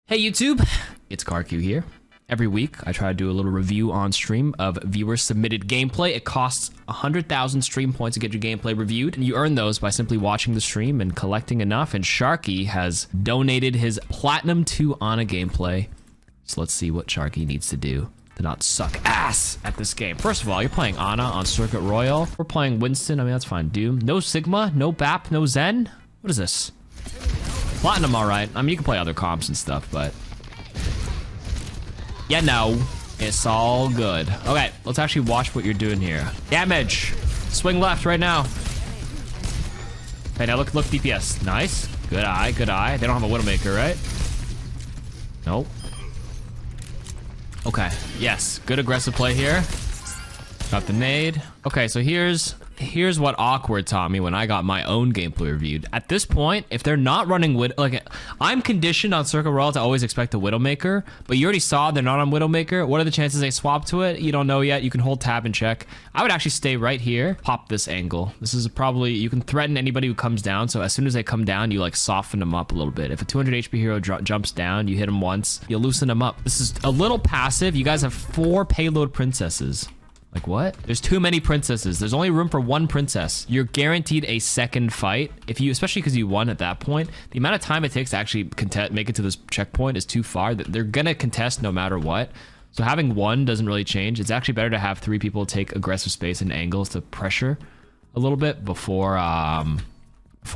Hey YouTube, it's KarQ here. Every week, I try to do a little review on stream of viewer-submitted gameplay. It costs 100,000 stream points to get your gameplay reviewed, and you earn those by simply watching the stream and collecting enough, and scharkeyy has donated his Platinum 2 Ana gameplay. So let's see what scharkeyy needs to do to not suck ass at this game. First of all, you're playing Ana on Circuit Royale. We're playing Winston, I mean, that's fine. Doom. No Sigma, no BAP, no Zen. What is this? Platinum, all right. I mean, you can play other comps and stuff, but yeah, no, it's all good. Okay, let's actually watch what you're doing here. Damage. Swing left right now. Okay, now look DPS. Nice. Good eye, good eye. They don't have a Widowmaker, right? Nope. Okay, yes. Good aggressive play here. Got the nade. Okay, so here's what awkward taught me when I got my own gameplay reviewed. At this point, if they're not running I'm conditioned on Circuit Royale to always expect a Widowmaker, but you already saw they're not on Widowmaker. What are the chances they swap to it? You don't know yet. You can hold tab and check. I would actually stay right here, pop this angle. This is probably, you can threaten anybody who comes down, so as soon as they come down, you like soften them up a little bit. If a 200 HP hero jumps down, you hit him once, you loosen them up. This is a little passive. You guys have 4 payload princesses. Like what? There's too many princesses. There's only room for 1 princess. You're guaranteed a second fight. If you, especially because you won at that point, the amount of time it takes to actually make it to this checkpoint is too far. They're gonna contest no matter what. So having 1 doesn't really change. It's actually better to have 3 people take aggressive space and angles to pressure a little bit before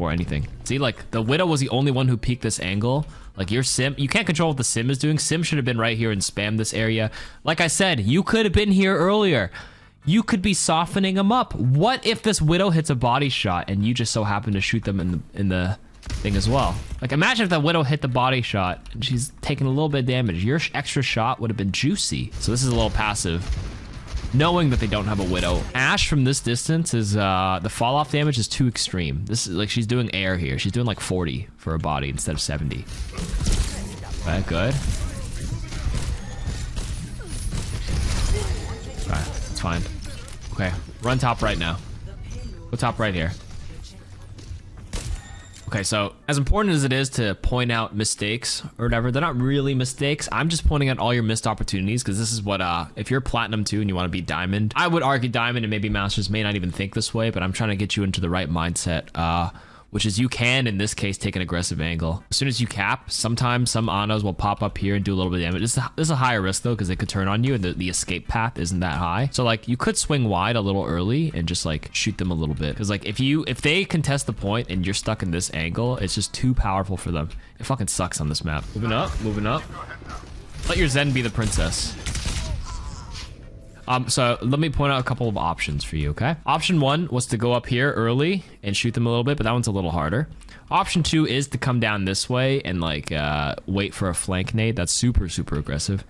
anything. See, like the Widow was the only one who peeked this angle. Like your sim, you can't control what the sim is doing. Sim should have been right here and spam this area. Like I said, you could have been here earlier. You could be softening them up. What if this Widow hits a body shot and you just so happen to shoot them in the thing as well? Like imagine if the Widow hit the body shot and she's taking a little bit of damage. Your extra shot would have been juicy. So this is a little passive. Knowing that they don't have a Widow. Ashe from this distance is, the fall off damage is too extreme. This is like, she's doing air here. She's doing like 40 for a body instead of 70. Okay, good. Okay, that's fine. Okay, run top right now. Go top right here. Okay, so as important as it is to point out mistakes or whatever, they're not really mistakes. I'm just pointing out all your missed opportunities because this is what, if you're Platinum 2 and you want to be Diamond, I would argue Diamond and maybe Masters may not even think this way, but I'm trying to get you into the right mindset, which is you can, in this case, take an aggressive angle. As soon as you cap, sometimes some Anas will pop up here and do a little bit of damage. This is a higher risk, though, because they could turn on you, and the escape path isn't that high. So, like, you could swing wide a little early and just, like, shoot them a little bit. Because, like, if they contest the point and you're stuck in this angle, it's just too powerful for them. It fucking sucks on this map. Moving up, moving up. Let your Zen be the princess. So let me point out a couple of options for you, okay? Option 1 was to go up here early and shoot them a little bit, but that one's a little harder. Option 2 is to come down this way and like wait for a flank nade. That's super, super aggressive.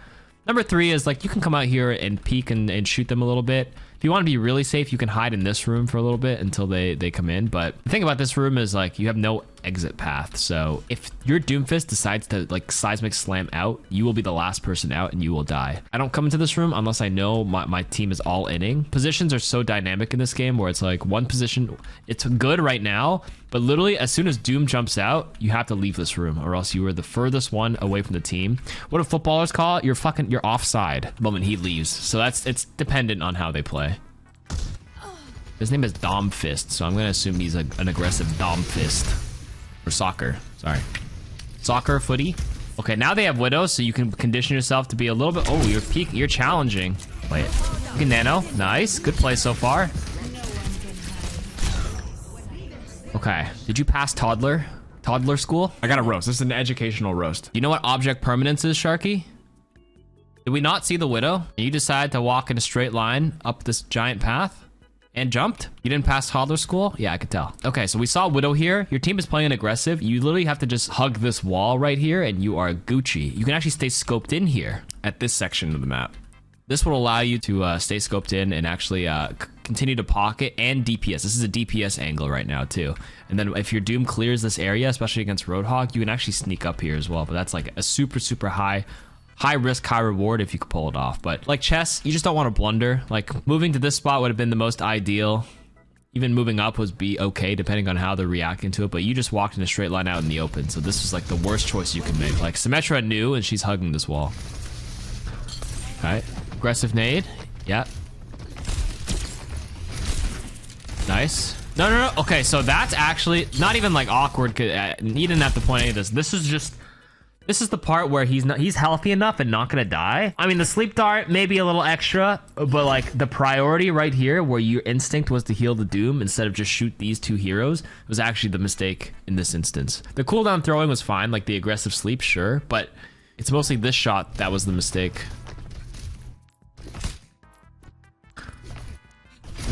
Number 3 is like you can come out here and peek and shoot them a little bit. If you want to be really safe, you can hide in this room for a little bit until they come in. But the thing about this room is like you have no exit path. So if your Doomfist decides to like seismic slam out, you will be the last person out and you will die. I don't come into this room unless I know my team is all inning. Positions are so dynamic in this game where it's like one position, it's good right now, but literally as soon as Doom jumps out, you have to leave this room or else you are the furthest one away from the team. What do footballers call it? You're offside the moment he leaves. So it's dependent on how they play. His name is Dom Fist, so I'm gonna assume he's an aggressive Dom Fist. Or soccer, sorry. Soccer, footy. Okay, now they have Widows, so you can condition yourself to be a little bit, oh, you're peak, you're challenging. Play it. You can nano, nice, good play so far. Okay, did you pass toddler school? I got a roast, this is an educational roast. You know what object permanence is, scharkeyy? Did we not see the Widow? You decided to walk in a straight line up this giant path? And jumped? You didn't pass toddler school? Yeah, I could tell. Okay, so we saw Widow here. Your team is playing aggressive. You literally have to just hug this wall right here and you are Gucci. You can actually stay scoped in here at this section of the map. This will allow you to stay scoped in and actually continue to pocket and DPS. This is a DPS angle right now too. And then if your Doom clears this area, especially against Roadhog, you can actually sneak up here as well. But that's like a super, super high risk, high reward if you could pull it off. But like chess, you just don't want to blunder. Like moving to this spot would have been the most ideal. Even moving up was be okay depending on how they're reacting to it, but you just walked in a straight line out in the open, so this was like the worst choice you can make. Like, Symmetra knew, and she's hugging this wall. Okay, aggressive nade. Yeah. Nice. No, no, no. Okay, so that's actually not even like awkward. He didn't have to point any of this. This is the part where he's healthy enough and not gonna die. I mean, the sleep dart may be a little extra, but like the priority right here where your instinct was to heal the Doom instead of just shoot these two heroes was actually the mistake in this instance. The cooldown throwing was fine, like the aggressive sleep, sure, but it's mostly this shot that was the mistake.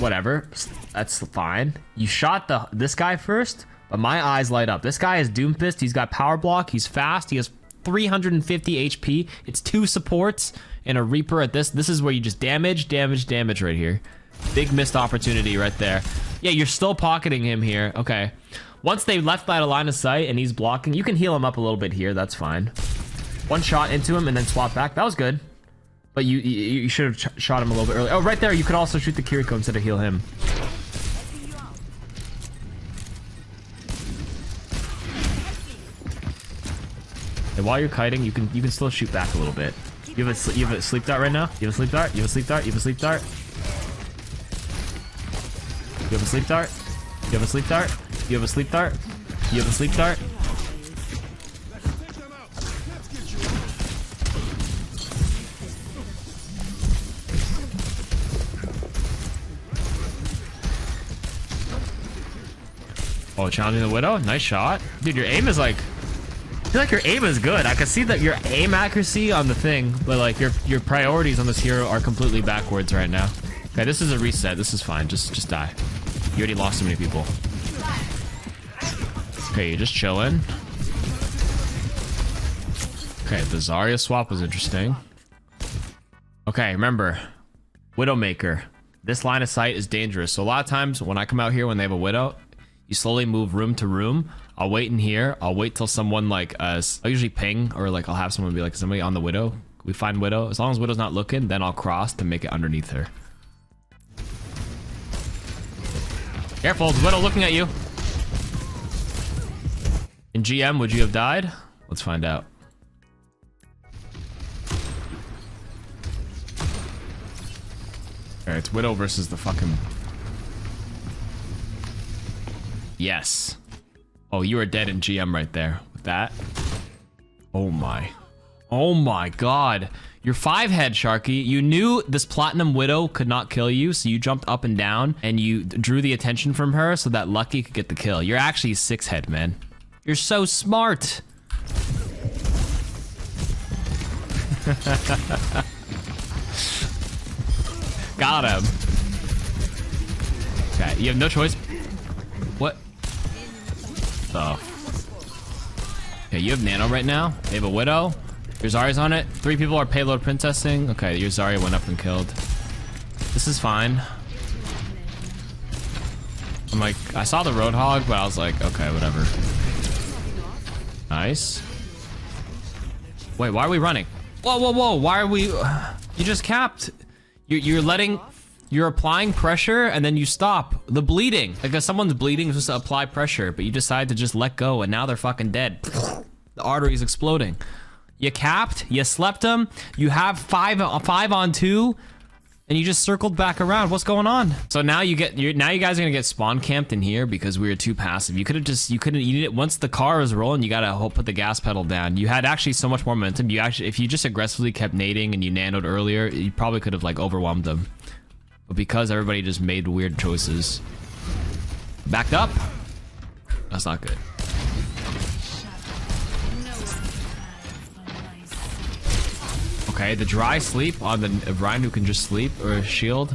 Whatever, that's fine. You shot this guy first, but my eyes light up. This guy is Doom Fist. He's got power block. He's fast. He has 350 HP. It's 2 supports and a Reaper at this. This is where you just damage right here. Big missed opportunity right there. Yeah, you're still pocketing him here. Okay. Once they left that line of sight and he's blocking, you can heal him up a little bit here. That's fine. One shot into him and then swap back. That was good. But you should have shot him a little bit earlier. Oh, right there. You could also shoot the Kiriko instead of heal him. And while you're kiting, you can still shoot back a little bit. You have a sleep dart right now? You have a sleep dart? You have a sleep dart? You have a sleep dart? You have a sleep dart? You have a sleep dart? You have a sleep dart? You have a sleep dart? Oh, challenging the Widow? Nice shot. Dude, your aim is like... I feel like your aim is good. I can see that your aim accuracy on the thing, but like your priorities on this hero are completely backwards right now. Okay, this is a reset. This is fine. Just die. You already lost so many people. Okay, you're just chilling. Okay, the Zarya swap was interesting. Okay, remember, Widowmaker. This line of sight is dangerous. So a lot of times when I come out here when they have a Widow, you slowly move room to room. I'll wait in here. I'll wait till someone like us. I'll usually ping or like I'll have someone be like, somebody on the Widow. We find Widow. As long as Widow's not looking, then I'll cross to make it underneath her. Careful, the Widow looking at you. In GM, would you have died? Let's find out. Alright, it's Widow versus the fucking... Yes. Oh, you are dead in GM right there with that. Oh my. Oh my god. You're 5-head, scharkeyy. You knew this Platinum Widow could not kill you, so you jumped up and down and you drew the attention from her so that Lucky could get the kill. You're actually 6-head, man. You're so smart. Got him. Okay, you have no choice. What? Oh. Okay, you have Nano right now. They have a Widow. Your Zarya's on it. 3 people are payload princessing. Okay, your Zarya went up and killed. This is fine. I'm like, I saw the Roadhog, but I was like, okay, whatever. Nice. Wait, why are we running? Whoa, whoa, whoa, why are we... You just capped. You're applying pressure and then you stop the bleeding. Like if someone's bleeding, you're supposed to apply pressure, but you decide to just let go and now they're fucking dead. The artery's exploding. You capped, you slept them, you have 5 on 2, and you just circled back around. What's going on? So now you guys are gonna get spawn camped in here because we were too passive. You need it once the car was rolling. You gotta put the gas pedal down. You had actually so much more momentum. If you just aggressively kept nading and you nanoed earlier, you probably could have like overwhelmed them. But because everybody just made weird choices, backed up. That's not good. Okay, the dry sleep on the Ryan who can just sleep or shield.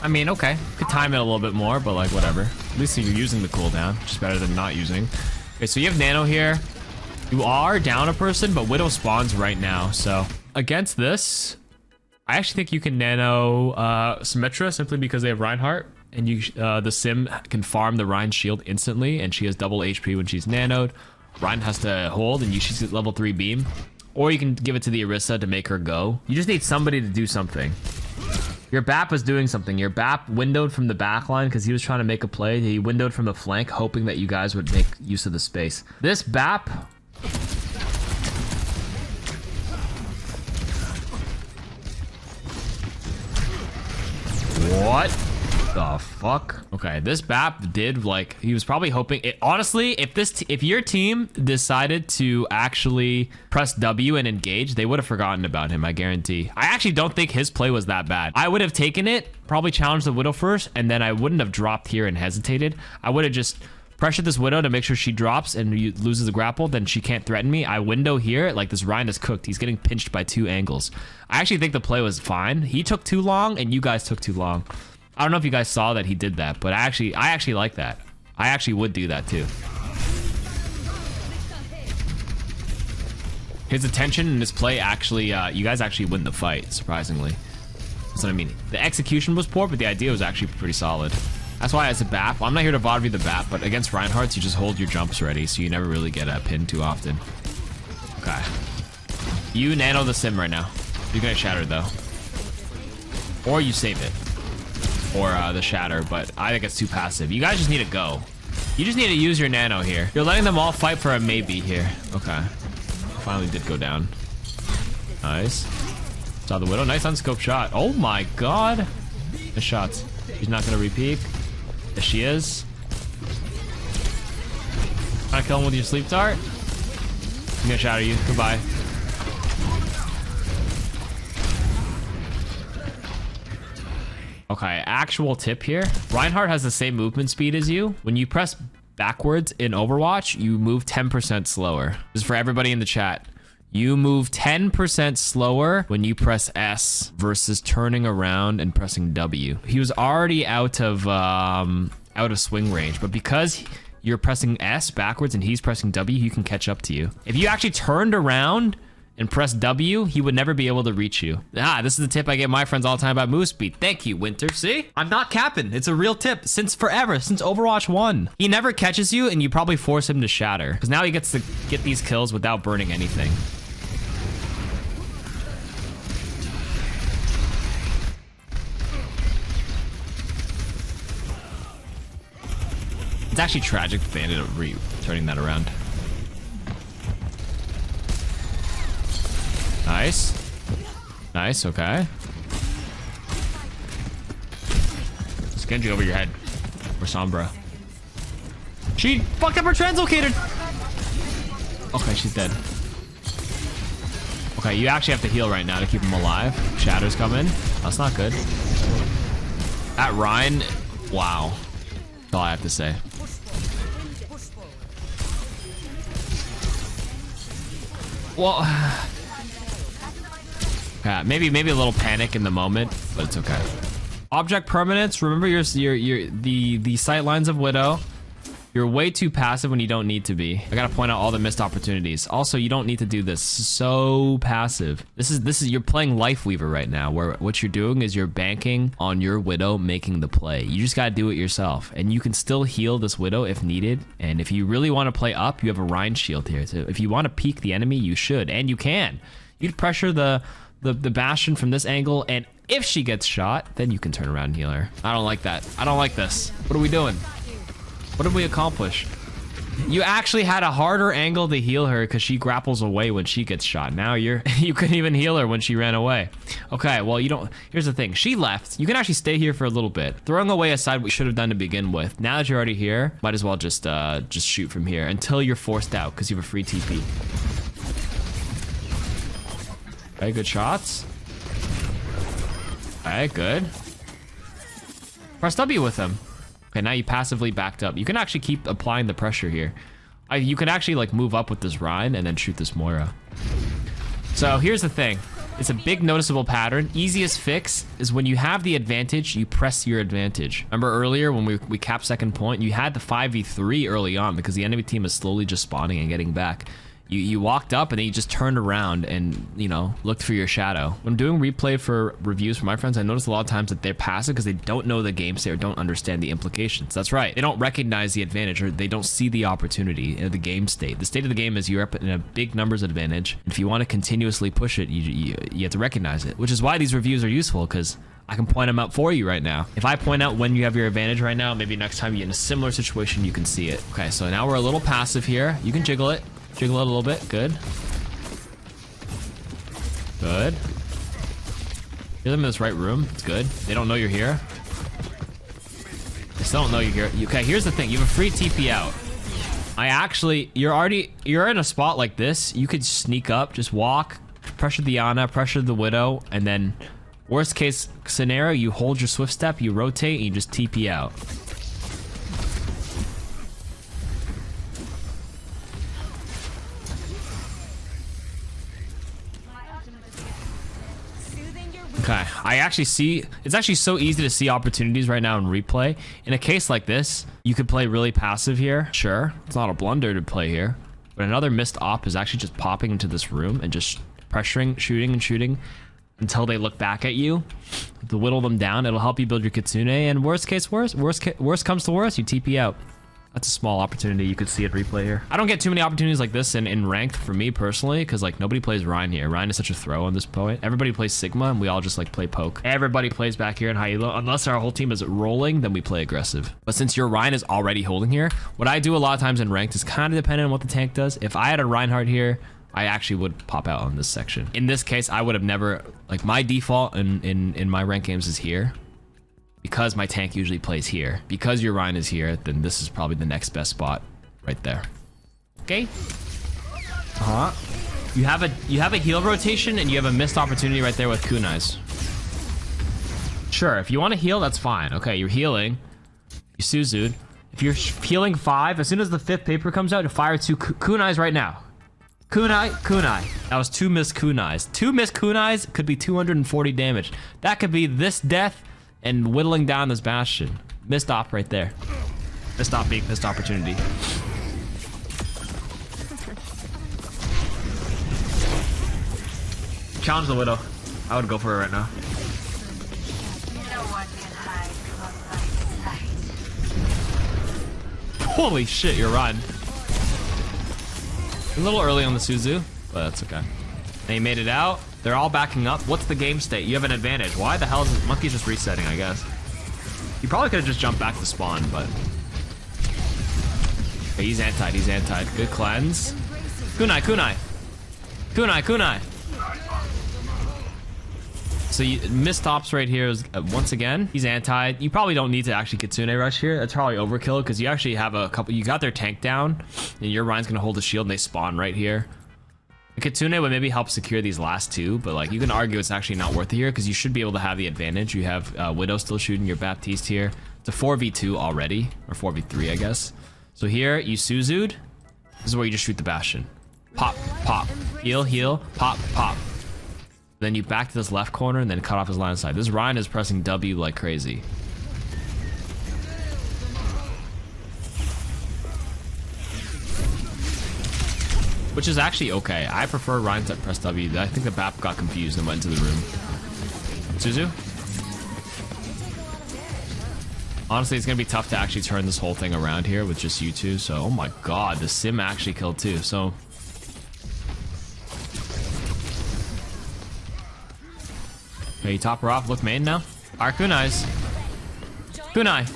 I mean, okay, could time it a little bit more, but like whatever. At least you're using the cooldown, which is better than not using. Okay, so you have Nano here. You are down a person, but Widow spawns right now. So against this, I actually think you can Nano Symmetra simply because they have Reinhardt, and the Sim can farm the Rein shield instantly, and she has double HP when she's nanoed. Rein has to hold, and she's at level 3 beam. Or you can give it to the Orisa to make her go. You just need somebody to do something. Your BAP was doing something. Your BAP windowed from the back line because he was trying to make a play. He windowed from the flank, hoping that you guys would make use of the space. This BAP... What the fuck? Okay, this BAP did, like, he was probably hoping it. Honestly, if your team decided to actually press W and engage, they would have forgotten about him, I guarantee. I actually don't think his play was that bad. I would have taken it, probably challenged the Widow first, and then I wouldn't have dropped here and hesitated. I would have just pressured this Widow to make sure she drops and loses the grapple, then she can't threaten me. I window here, like this Ryan is cooked. He's getting pinched by 2 angles. I actually think the play was fine. He took too long and you guys took too long. I don't know if you guys saw that he did that, but I actually like that. I actually would do that too. His attention and his play actually, you guys actually win the fight, surprisingly. That's what I mean. The execution was poor, but the idea was actually pretty solid. That's why as a BAP, I'm not here to VOD you the BAP, but against Reinhardt's, you just hold your jumps ready, so you never really get pinned too often. Okay. You nano the sim right now. You're gonna shatter though. Or you save it. Or the shatter, but I think it's too passive. You guys just need to go. You just need to use your nano here. You're letting them all fight for a maybe here. Okay. Finally did go down. Nice. Saw the Widow. Nice unscoped shot. Oh my god. Nice shots. She's not gonna repeat. Yes, she is. Trying to kill him with your sleep dart. I'm gonna shatter you. Goodbye. Okay, actual tip here. Reinhardt has the same movement speed as you. When you press backwards in Overwatch, you move 10% slower. This is for everybody in the chat. You move 10% slower when you press S versus turning around and pressing W. He was already out of swing range, but because you're pressing S backwards and he's pressing W, he can catch up to you. If you actually turned around and press W, he would never be able to reach you. This is the tip I give my friends all the time about move speed. Thank you, Winter. See? I'm not capping. It's a real tip since forever, since Overwatch 1. He never catches you and you probably force him to shatter because now he gets to get these kills without burning anything. It's actually tragic that they ended up turning that around. Nice. Nice, okay. It's Genji over your head. Or Sombra. She fucked up her translocated! Okay, she's dead. Okay, you actually have to heal right now to keep him alive. Shatters come in. That's not good. That Ryan, wow. That's all I have to say. Well, yeah, maybe a little panic in the moment, but it's okay. Object permanence. Remember the sight lines of Widow. You're way too passive when you don't need to be. I gotta point out all the missed opportunities. Also, you don't need to do this. So passive. This is you're playing Life Weaver right now, where what you're doing is you're banking on your Widow making the play. You just gotta do it yourself, and you can still heal this Widow if needed. And if you really want to play up, you have a Rhine shield here. So if you want to peek the enemy, you should, and you can. You'd pressure the Bastion from this angle, and if she gets shot, then you can turn around and heal her. I don't like that. I don't like this. What are we doing? What did we accomplish? You actually had a harder angle to heal her because she grapples away when she gets shot. Now you couldn't even heal her when she ran away. Okay, well, you don't. Here's the thing. She left. You can actually stay here for a little bit. Throwing away aside what we should have done to begin with. Now that you're already here, might as well just shoot from here until you're forced out because you have a free TP. Okay, good shots. Okay, good. Press W with him. Okay, now you passively backed up. You can actually keep applying the pressure here. You can actually like move up with this Rhine and then shoot this Moira. So here's the thing. It's a big noticeable pattern. Easiest fix is when you have the advantage, you press your advantage. Remember earlier when we capped second point, you had the 5v3 early on because the enemy team is slowly just spawning and getting back. You walked up and then you just turned around and, you know, looked for your shadow. When I'm doing replay for reviews for my friends, I notice a lot of times that they're passive because they don't know the game state or don't understand the implications. That's right. They don't recognize the advantage or they don't see the opportunity in the game state. The state of the game is you're up in a big numbers advantage. If you want to continuously push it, you have to recognize it, which is why these reviews are useful because I can point them out for you right now. If I point out when you have your advantage right now, maybe next time you're in a similar situation, you can see it. Okay, so now we're a little passive here. You can jiggle it. Jiggle it a little bit. Good. Good. You're them in this right room. It's good. They don't know you're here. They still don't know you're here. Okay, here's the thing. You have a free TP out. You're in a spot like this. You could sneak up, just walk, pressure the Ana, pressure the Widow, and then worst case scenario, you hold your swift step, you rotate, and you just TP out. Okay, it's actually so easy to see opportunities right now in replay. In a case like this, you could play really passive here. Sure, it's not a blunder to play here, but another missed op is actually just popping into this room and just pressuring, shooting and shooting until they look back at you. To whittle them down, it'll help you build your Kitsune, and worst comes to worst, you TP out. That's a small opportunity. You could see it replay here. I don't get too many opportunities like this in ranked for me personally, because like nobody plays Ryan here. Ryan is such a throw on this point. Everybody plays Sigma, and we all just like play poke. Everybody plays back here in high elo. Unless our whole team is rolling, then we play aggressive. But since your Ryan is already holding here, what I do a lot of times in ranked is kind of dependent on what the tank does. If I had a Reinhardt here, I actually would pop out on this section. In this case, I would have never, like my default in my ranked games is here. Because my tank usually plays here. Because your Ryan is here, then this is probably the next best spot right there. Okay? You have a heal rotation and you have a missed opportunity right there with kunais. Sure, if you want to heal, that's fine. Okay, you're healing. You Suzu'd. If you're healing 5, as soon as the 5th paper comes out, you fire 2 kunais right now. Kunai. That was 2 missed kunais. 2 missed kunais could be 240 damage. That could be this death and whittling down this bastion. Missed op right there. Missed op being missed opportunity. Challenge the Widow. I would go for it right now. Holy shit, you're riding. A little early on the Suzu, but that's okay. They made it out. They're all backing up. What's the game state? You have an advantage. Why the hell is this monkey just resetting, I guess? You probably could have just jumped back to spawn, but... Okay, he's antied. Good cleanse. Kunai. So you missed ops right here is, once again, he's antied. You probably don't need to actually Kitsune rush here. That's probably overkill because you actually have a couple... You got their tank down, and your Ryan's going to hold the shield, and they spawn right here. Kitsune would maybe help secure these last 2, but like you can argue it's actually not worth it here because you should be able to have the advantage. You have Widow still shooting your Baptiste here. It's a 4v2 already, or 4v3 I guess. So here you Suzu'd. This is where you just shoot the Bastion. Pop, heal, pop. Then you back to this left corner and then cut off his line of sight. This Ryan is pressing W like crazy. Which is actually okay. I prefer Ryan to press W. I think the BAP got confused and went into the room. Suzu? Honestly, it's gonna be tough to actually turn this whole thing around here with just you two. So, oh my god, the Sim actually killed too. So, okay, you top her off. Look main now. Our kunais. Kunai.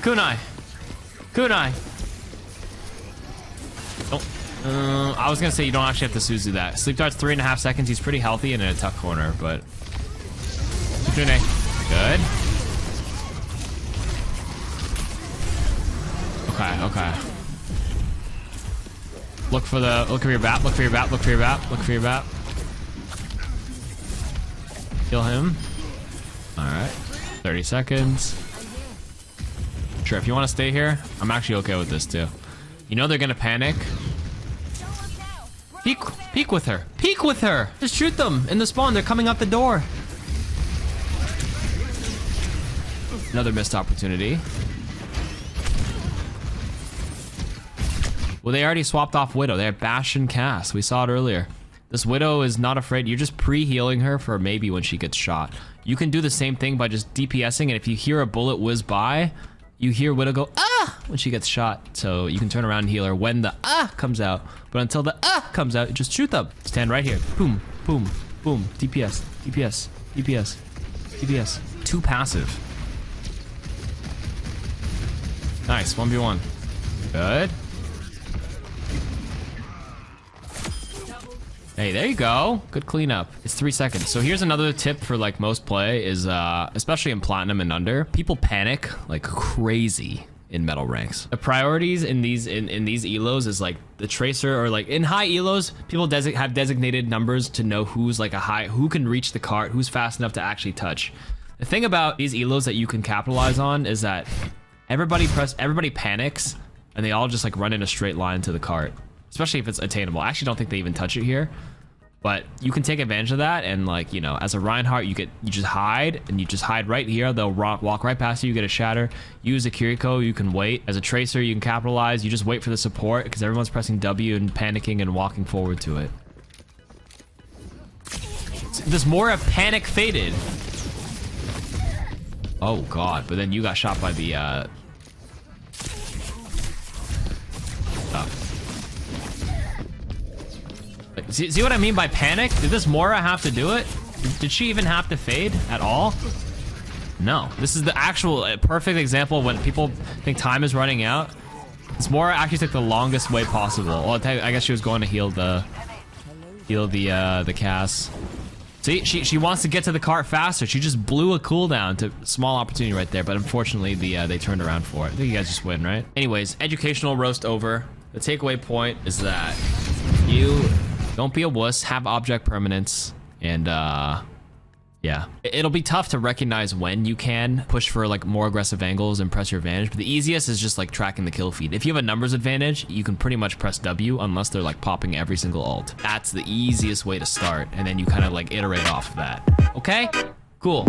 Oh. I was gonna say you don't actually have to Suzu that. Sleep dart's 3.5 seconds. He's pretty healthy and in a tough corner, but Kitsune. Good. Okay. Look for your BAP. Kill him. Alright. 30 seconds. Sure, if you want to stay here, I'm actually okay with this too. You know they're gonna panic. Peek with her. Just shoot them in the spawn. They're coming out the door. Another missed opportunity. Well, they already swapped off Widow. They have Bastion cast. We saw it earlier. This Widow is not afraid. You're just pre-healing her for maybe when she gets shot. You can do the same thing by just DPSing, and if you hear a bullet whiz by, you hear Widow go, ah, when she gets shot. So you can turn around and heal her when the ah comes out. But until the ah comes out, just shoot them. Stand right here. Boom, boom, boom. DPS, DPS, DPS, DPS. Too passive. Nice, 1v1. Good. Hey, there you go. Good cleanup. It's 3 seconds. So here's another tip for like most play is, especially in platinum and under, people panic like crazy in metal ranks. The priorities in these elos is like the tracer, or like in high elos, people have designated numbers to know who's like who can reach the cart, who's fast enough to actually touch. The thing about these elos that you can capitalize on is that everybody panics and they all just like run in a straight line to the cart. Especially if it's attainable. I actually don't think they even touch it here, but you can take advantage of that. And like, you know, as a Reinhardt, you just hide, and you just hide right here. They'll walk right past you. You get a shatter. Use a Kiriko. You can wait. As a tracer, you can capitalize. You just wait for the support because everyone's pressing W and panicking and walking forward to it. This Mora panic faded. Oh God! But then you got shot by the. See what I mean by panic? Did this Mora have to do it? Did she even have to fade at all? No. This is the actual perfect example of when people think time is running out. This Mora actually took the longest way possible. Well, I guess she was going to heal the Cass. See, she wants to get to the cart faster. She just blew a cooldown to small opportunity right there, but unfortunately they turned around for it. I think you guys just win, right? Anyways, educational roast over. The takeaway point is that you don't be a wuss, have object permanence, and yeah. It'll be tough to recognize when you can push for like more aggressive angles and press your advantage, but the easiest is just like tracking the kill feed. If you have a numbers advantage, you can pretty much press W unless they're like popping every single ult. That's the easiest way to start, and then you kind of like iterate off of that. Okay? Cool.